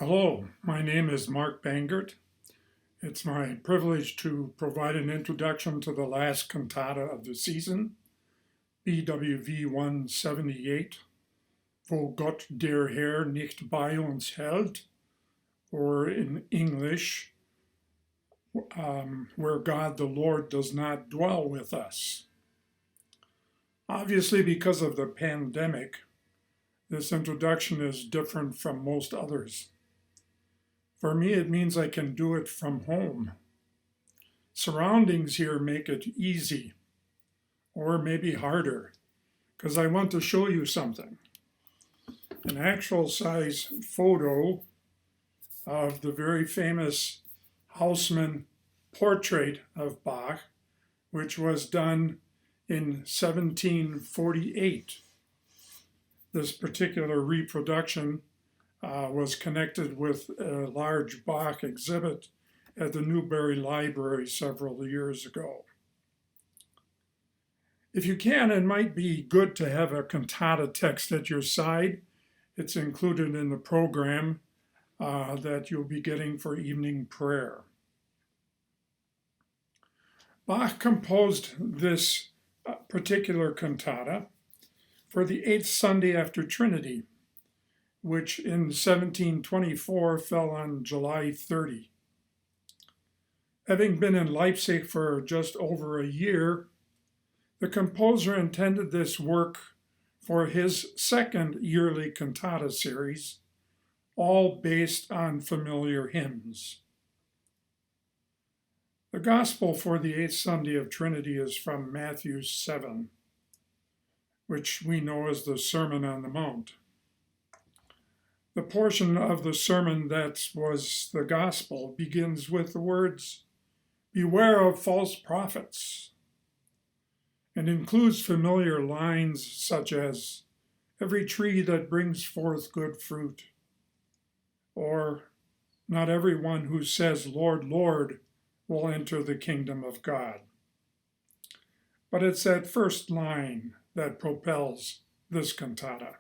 Hello, my name is Mark Bangert. It's my privilege to provide an introduction to the last cantata of the season, BWV 178, Wo Gott der Herr nicht bei uns hält, or in English, where God the Lord does not dwell with us. Obviously, because of the pandemic, this introduction is different from most others. For me, it means I can do it from home. Surroundings here make it easy, or maybe harder, because I want to show you something. An actual size photo of the very famous Haussmann portrait of Bach, which was done in 1748. This particular reproduction was connected with a large Bach exhibit at the Newberry Library several years ago. If you can, it might be good to have a cantata text at your side. It's included in the program that you'll be getting for evening prayer. Bach composed this particular cantata for the 8th Sunday after Trinity, which in 1724 fell on July 30. Having been in Leipzig for just over a year, the composer intended this work for his second yearly cantata series, all based on familiar hymns. The Gospel for the 8th Sunday of Trinity is from Matthew 7, which we know as the Sermon on the Mount. The portion of the sermon that was the gospel begins with the words, "Beware of false prophets," and includes familiar lines such as, "Every tree that brings forth good fruit," or, "Not everyone who says, 'Lord, Lord,' will enter the kingdom of God." But it's that first line that propels this cantata.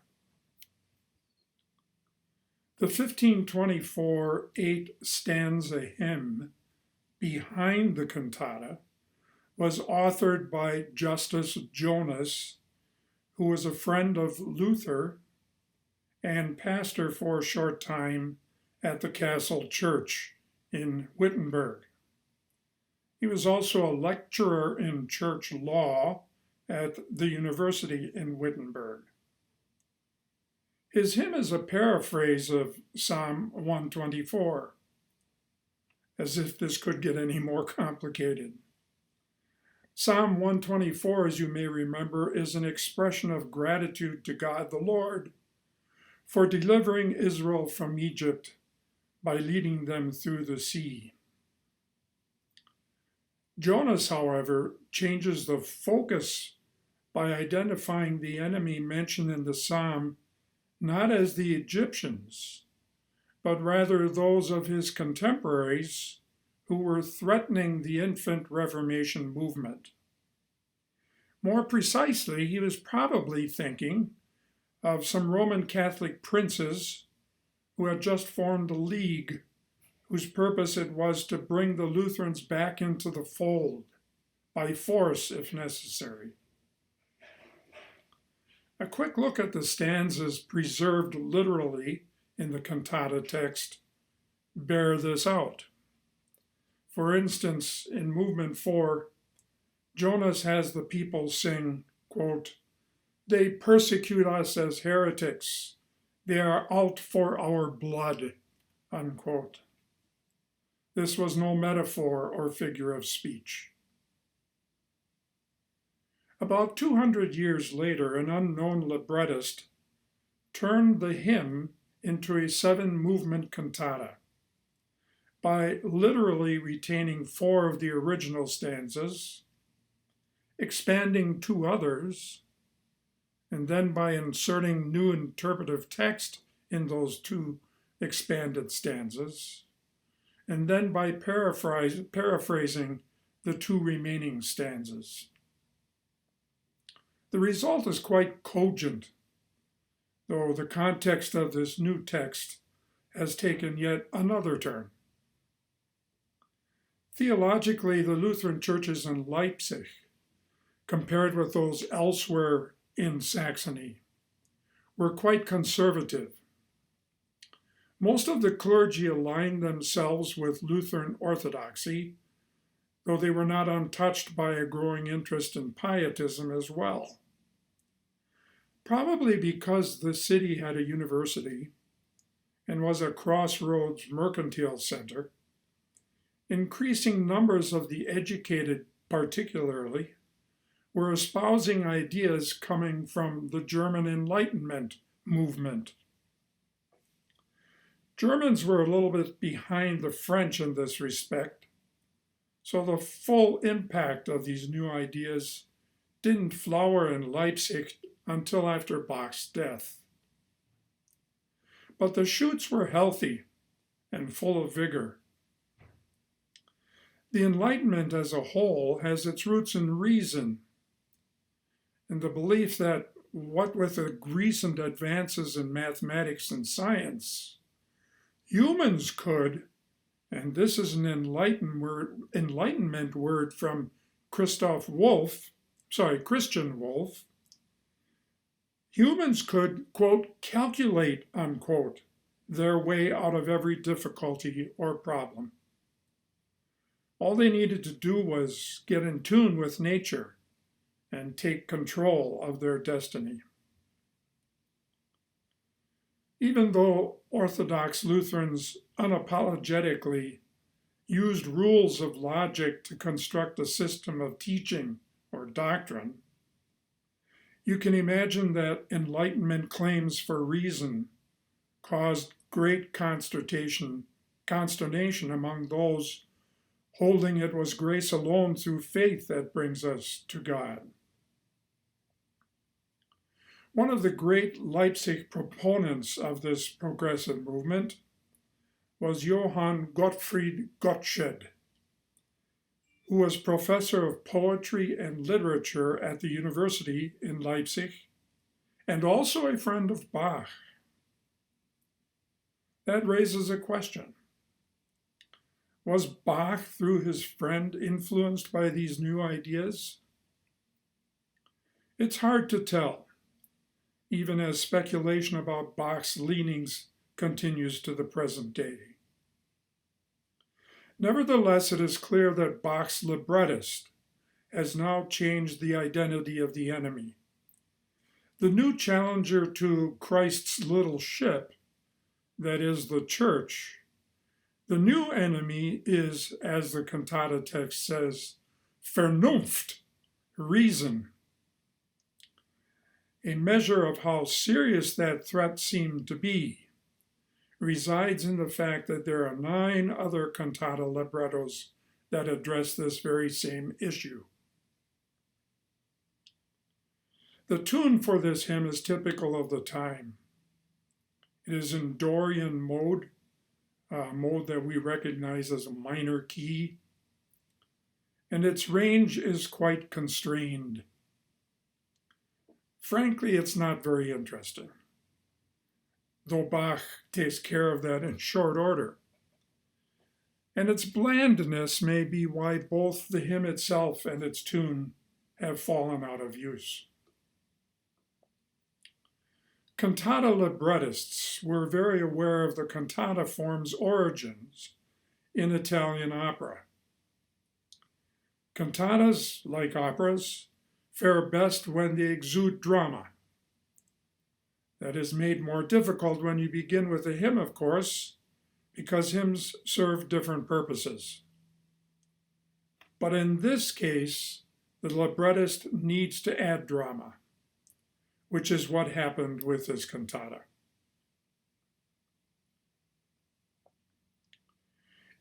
The 1524 8-stanza hymn behind the cantata was authored by Justus Jonas, who was a friend of Luther and pastor for a short time at the Castle Church in Wittenberg. He was also a lecturer in church law at the university in Wittenberg. His hymn is a paraphrase of Psalm 124, as if this could get any more complicated. Psalm 124, as you may remember, is an expression of gratitude to God the Lord for delivering Israel from Egypt by leading them through the sea. Jonas, however, changes the focus by identifying the enemy mentioned in the psalm not as the Egyptians, but rather those of his contemporaries who were threatening the infant Reformation movement. More precisely, he was probably thinking of some Roman Catholic princes who had just formed a league whose purpose it was to bring the Lutherans back into the fold, by force if necessary. A quick look at the stanzas preserved literally in the cantata text bear this out. For instance, in movement 4, Jonas has the people sing, quote, "They persecute us as heretics. They are out for our blood," unquote. This was no metaphor or figure of speech. About 200 years later, an unknown librettist turned the hymn into a 7-movement cantata by literally retaining 4 of the original stanzas, expanding 2 others, and then by inserting new interpretive text in those 2 expanded stanzas, and then by paraphrasing the 2 remaining stanzas. The result is quite cogent, though the context of this new text has taken yet another turn. Theologically, the Lutheran churches in Leipzig, compared with those elsewhere in Saxony, were quite conservative. Most of the clergy aligned themselves with Lutheran orthodoxy, though they were not untouched by a growing interest in pietism as well. Probably because the city had a university and was a crossroads mercantile center, increasing numbers of the educated, particularly, were espousing ideas coming from the German Enlightenment movement. Germans were a little bit behind the French in this respect, so the full impact of these new ideas didn't flower in Leipzig until after Bach's death. But the shoots were healthy and full of vigor. The Enlightenment as a whole has its roots in reason, in the belief that what with the recent advances in mathematics and science, humans could, and this is an Enlightenment word from Christian Wolff, humans could, quote, calculate, unquote, their way out of every difficulty or problem. All they needed to do was get in tune with nature and take control of their destiny. Even though Orthodox Lutherans unapologetically used rules of logic to construct a system of teaching or doctrine, you can imagine that Enlightenment claims for reason caused great consternation among those holding it was grace alone through faith that brings us to God. One of the great Leipzig proponents of this progressive movement was Johann Gottfried Gottsched, who was professor of poetry and literature at the university in Leipzig and also a friend of Bach. That raises a question. Was Bach, through his friend, influenced by these new ideas? It's hard to tell, even as speculation about Bach's leanings continues to the present day. Nevertheless, it is clear that Bach's librettist has now changed the identity of the enemy. The new challenger to Christ's little ship, that is the church, the new enemy is, as the cantata text says, Vernunft, reason. A measure of how serious that threat seemed to be resides in the fact that there are 9 other cantata librettos that address this very same issue. The tune for this hymn is typical of the time. It is in Dorian mode, a mode that we recognize as a minor key, and its range is quite constrained. Frankly, it's not very interesting, though Bach takes care of that in short order. And its blandness may be why both the hymn itself and its tune have fallen out of use. Cantata librettists were very aware of the cantata form's origins in Italian opera. Cantatas, like operas, fare best when they exude drama. That is made more difficult when you begin with a hymn, of course, because hymns serve different purposes. But in this case, the librettist needs to add drama, which is what happened with this cantata.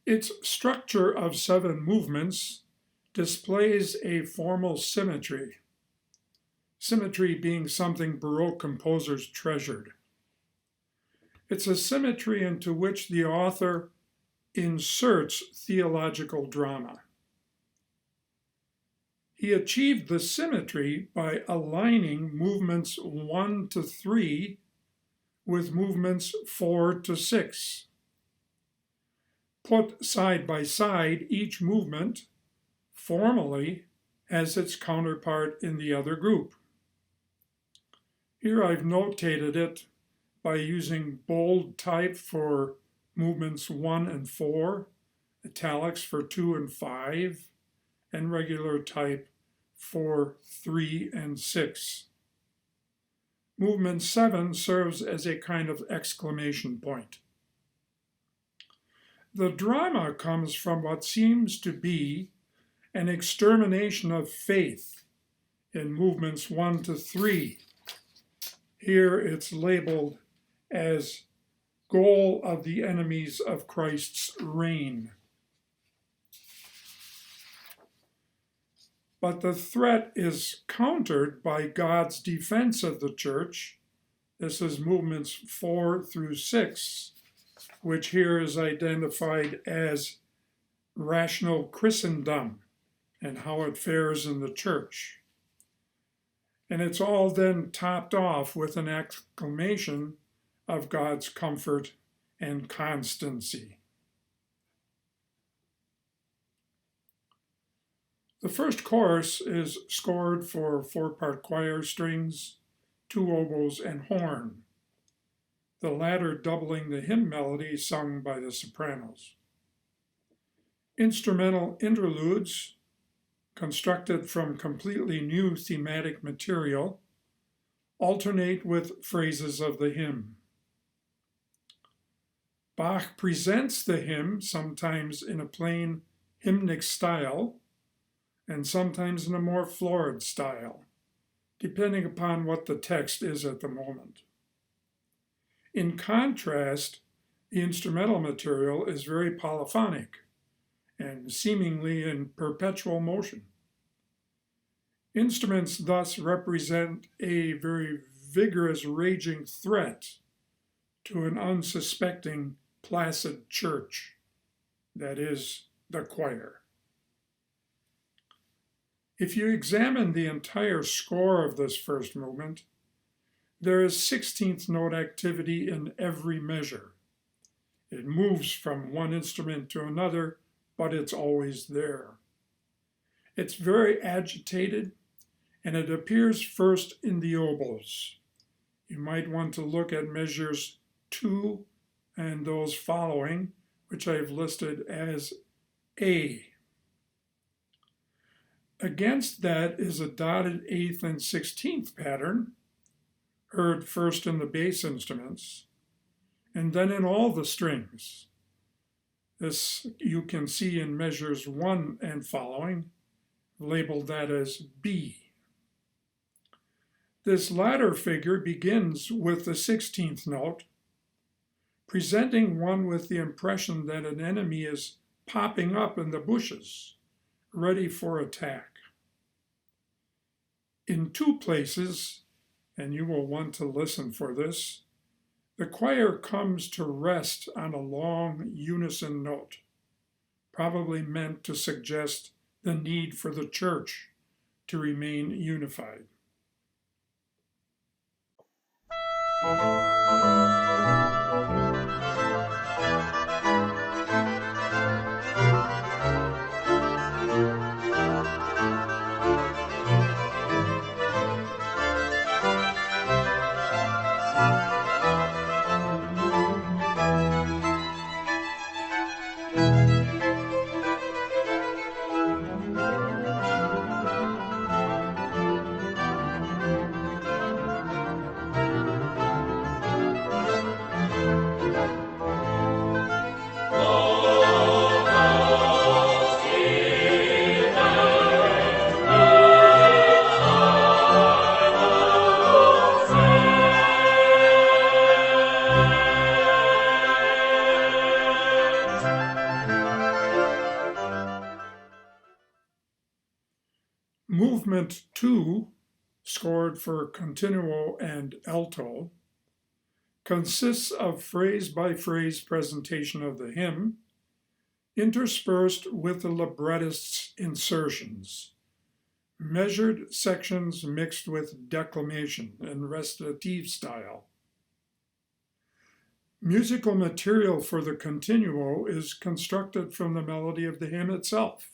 Its structure of 7 movements displays a formal symmetry, symmetry being something Baroque composers treasured. It's a symmetry into which the author inserts theological drama. He achieved the symmetry by aligning movements 1 to 3 with movements 4 to 6. Put side by side, each movement formally has its counterpart in the other group. Here I've notated it by using bold type for movements 1 and 4, italics for 2 and 5, and regular type for 3 and 6. Movement 7 serves as a kind of exclamation point. The drama comes from what seems to be an extermination of faith in movements 1 to 3. Here it's labeled as goal of the enemies of Christ's reign. But the threat is countered by God's defense of the church. This is movements 4 through 6, which here is identified as rational Christendom and how it fares in the church. And it's all then topped off with an exclamation of God's comfort and constancy. The first chorus is scored for 4-part choir, strings, 2 oboes, and horn, the latter doubling the hymn melody sung by the sopranos. Instrumental interludes, constructed from completely new thematic material, alternate with phrases of the hymn. Bach presents the hymn sometimes in a plain hymnic style, and sometimes in a more florid style, depending upon what the text is at the moment. In contrast, the instrumental material is very polyphonic and seemingly in perpetual motion. Instruments thus represent a very vigorous, raging threat to an unsuspecting, placid church, that is, the choir. If you examine the entire score of this first movement, there is 16th note activity in every measure. It moves from one instrument to another, but it's always there. It's very agitated, and it appears first in the oboes. You might want to look at measures 2 and those following, which I've listed as A. Against that is a dotted 8th and 16th pattern, heard first in the bass instruments, and then in all the strings. This you can see in measures 1 and following, labeled that as B. This latter figure begins with the 16th note, presenting one with the impression that an enemy is popping up in the bushes, ready for attack. In 2 places, and you will want to listen for this, the choir comes to rest on a long unison note, probably meant to suggest the need for the church to remain unified. Movement 2, scored for continuo and alto, consists of phrase-by-phrase presentation of the hymn, interspersed with the librettist's insertions, measured sections mixed with declamation and recitative style. Musical material for the continuo is constructed from the melody of the hymn itself.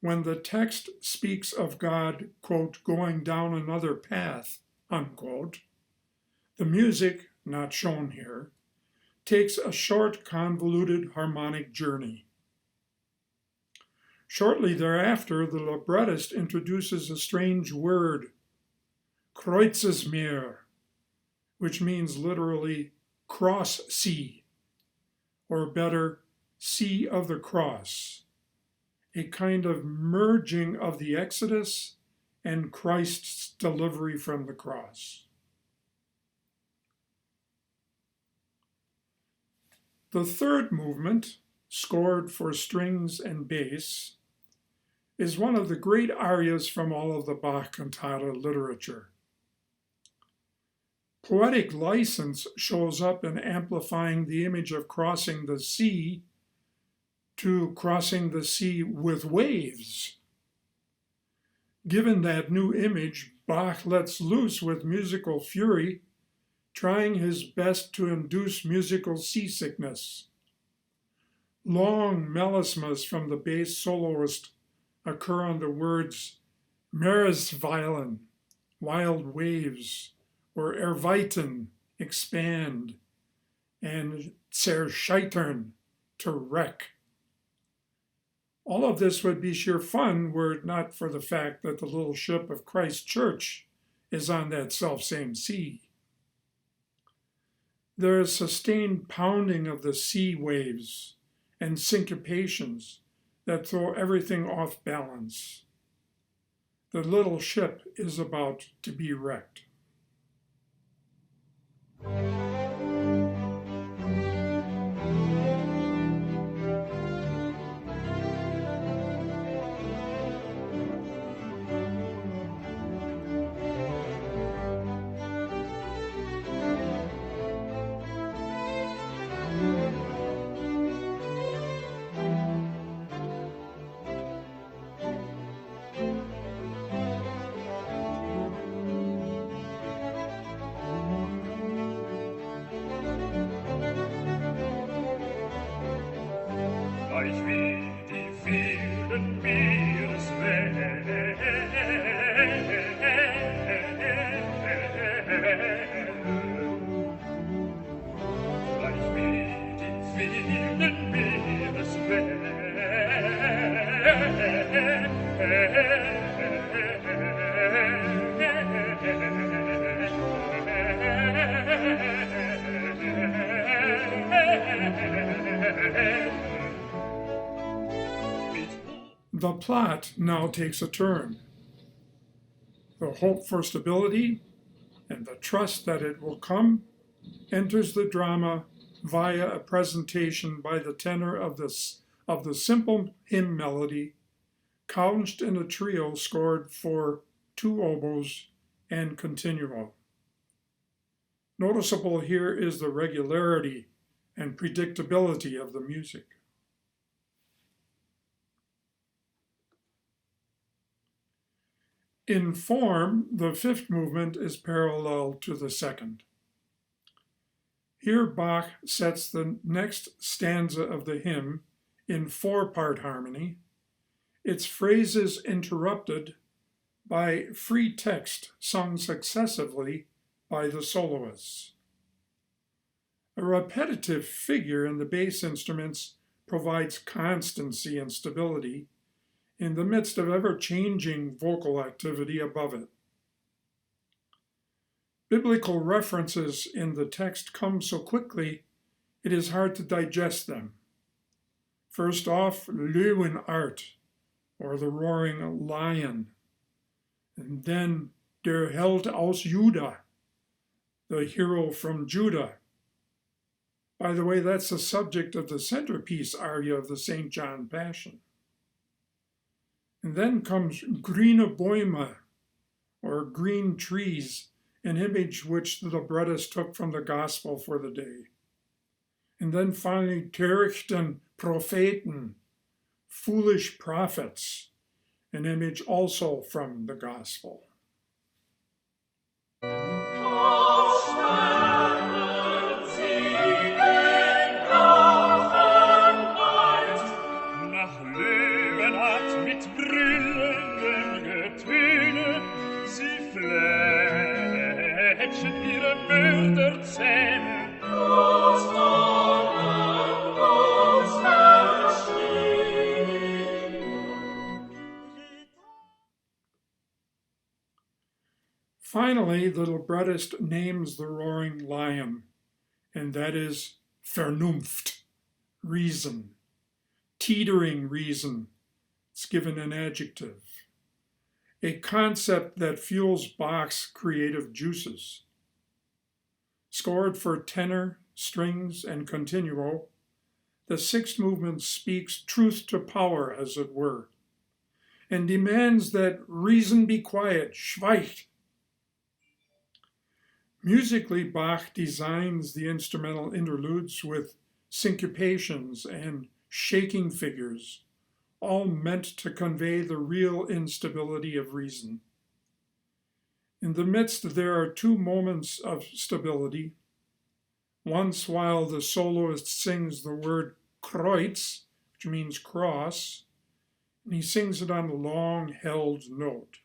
When the text speaks of God, quote, going down another path, unquote, the music, not shown here, takes a short, convoluted harmonic journey. Shortly thereafter, the librettist introduces a strange word, Kreuzesmeer, which means literally cross sea, or better, sea of the cross, a kind of merging of the Exodus and Christ's delivery from the cross. The third movement, scored for strings and bass, is one of the great arias from all of the Bach Cantata literature. Poetic license shows up in amplifying the image of crossing the sea to crossing the sea with waves. Given that new image, Bach lets loose with musical fury, trying his best to induce musical seasickness. Long melismas from the bass soloist occur on the words Meeresweilen, wild waves, or erweitern, expand, and zerscheitern, to wreck. All of this would be sheer fun were it not for the fact that the little ship of Christ Church is on that selfsame sea. There is sustained pounding of the sea waves and syncopations that throw everything off balance. The little ship is about to be wrecked. The plot now takes a turn. The hope for stability and the trust that it will come enters the drama via a presentation by the tenor of the simple hymn melody, couched in a trio scored for 2 oboes and continuo. Noticeable here is the regularity and predictability of the music. In form, the 5th movement is parallel to the 2nd. Here Bach sets the next stanza of the hymn in 4-part harmony, its phrases interrupted by free text sung successively by the soloists. A repetitive figure in the bass instruments provides constancy and stability in the midst of ever-changing vocal activity above it. Biblical references in the text come so quickly, it is hard to digest them. First off, Löwenart, or the roaring lion, and then der Held aus Juda, the hero from Judah. By the way, that's the subject of the centerpiece aria of the St. John Passion. And then comes Grüne Bäume, or green trees, an image which the librettist took from the gospel for the day. And then finally, Törichten Propheten, foolish prophets, an image also from the gospel. Bilder zähne. Finally, the librettist names the roaring lion, and that is Vernunft, reason, teetering reason. It's given an adjective, a concept that fuels Bach's creative juices. Scored for tenor, strings, and continuo, the sixth movement speaks truth to power, as it were, and demands that reason be quiet, schweigt. Musically, Bach designs the instrumental interludes with syncopations and shaking figures, all meant to convey the real instability of reason. In the midst, there are two moments of stability. Once while the soloist sings the word Kreuz, which means cross, and he sings it on a long held note.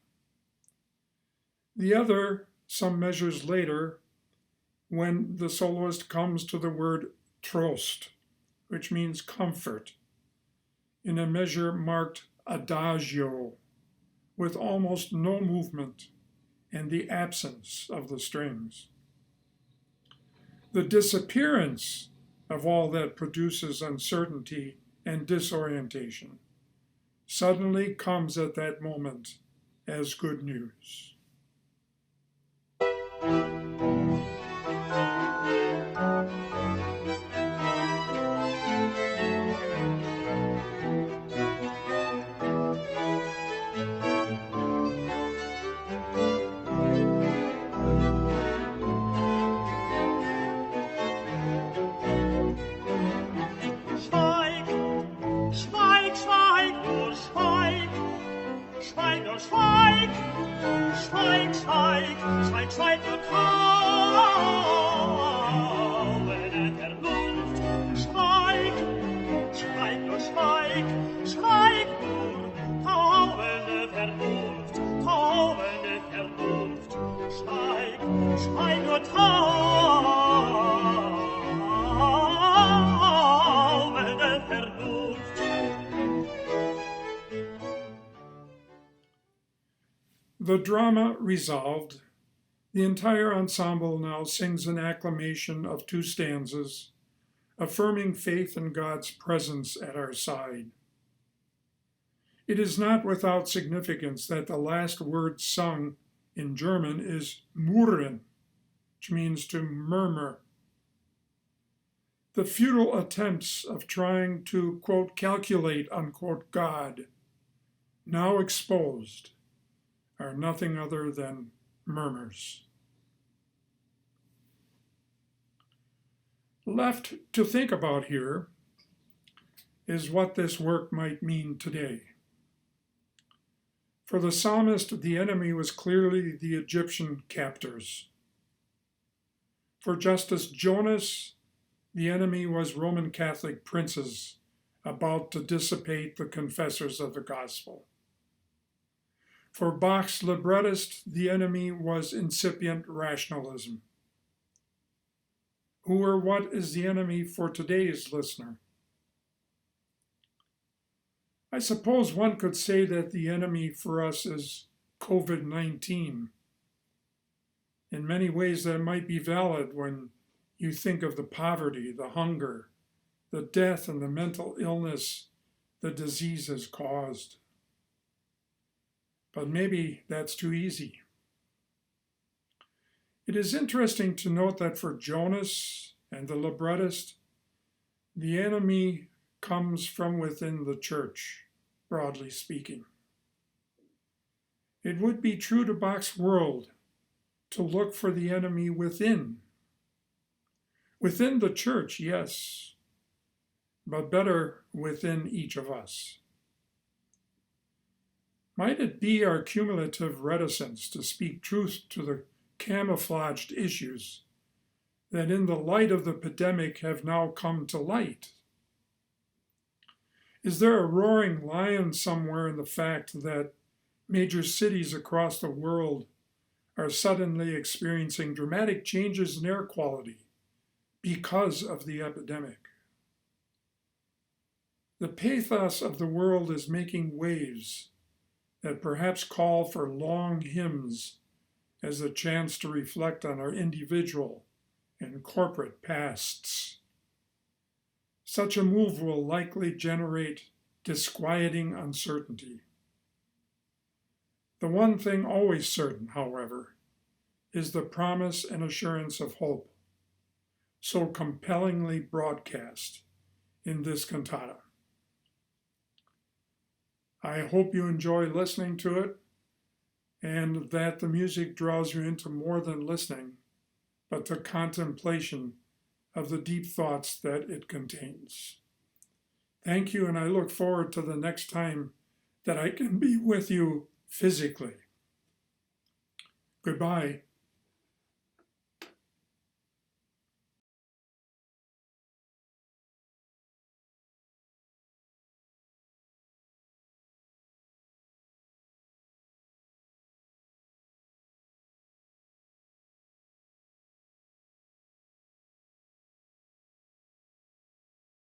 The other, some measures later, when the soloist comes to the word Trost, which means comfort, in a measure marked adagio, with almost no movement and the absence of the strings. The disappearance of all that produces uncertainty and disorientation suddenly comes at that moment as good news. Schweig, nur kaum in der Luft. Schweig, schweig, nur schweig, schweig nur kaum in der Vernunft, kaum in der Vernunft. Schweig, schweig nur kaum in der Vernunft. The drama resolved, the entire ensemble now sings an acclamation of two stanzas, affirming faith in God's presence at our side. It is not without significance that the last word sung in German is murren, which means to murmur. The futile attempts of trying to, quote, calculate, unquote, God, now exposed, are nothing other than murmurs. Left to think about here is what this work might mean today. For the psalmist, the enemy was clearly the Egyptian captors. For Justice Jonas, the enemy was Roman Catholic princes about to dissipate the confessors of the gospel. For Bach's librettist, the enemy was incipient rationalism. Who or what is the enemy for today's listener? I suppose one could say that the enemy for us is COVID-19. In many ways, that might be valid when you think of the poverty, the hunger, the death, and the mental illness the disease has caused. But maybe that's too easy. It is interesting to note that for Jonas and the librettist, the enemy comes from within the church, broadly speaking. It would be true to Bach's world to look for the enemy within. Within the church, yes, but better within each of us. Might it be our cumulative reticence to speak truth to the camouflaged issues that in the light of the epidemic have now come to light? Is there a roaring lion somewhere in the fact that major cities across the world are suddenly experiencing dramatic changes in air quality because of the epidemic. The pathos of the world is making waves that perhaps call for long hymns as a chance to reflect on our individual and corporate pasts. Such a move will likely generate disquieting uncertainty. The one thing always certain, however, is the promise and assurance of hope, so compellingly broadcast in this cantata. I hope you enjoy listening to it and that the music draws you into more than listening, but to contemplation of the deep thoughts that it contains. Thank you, and I look forward to the next time that I can be with you physically. Goodbye.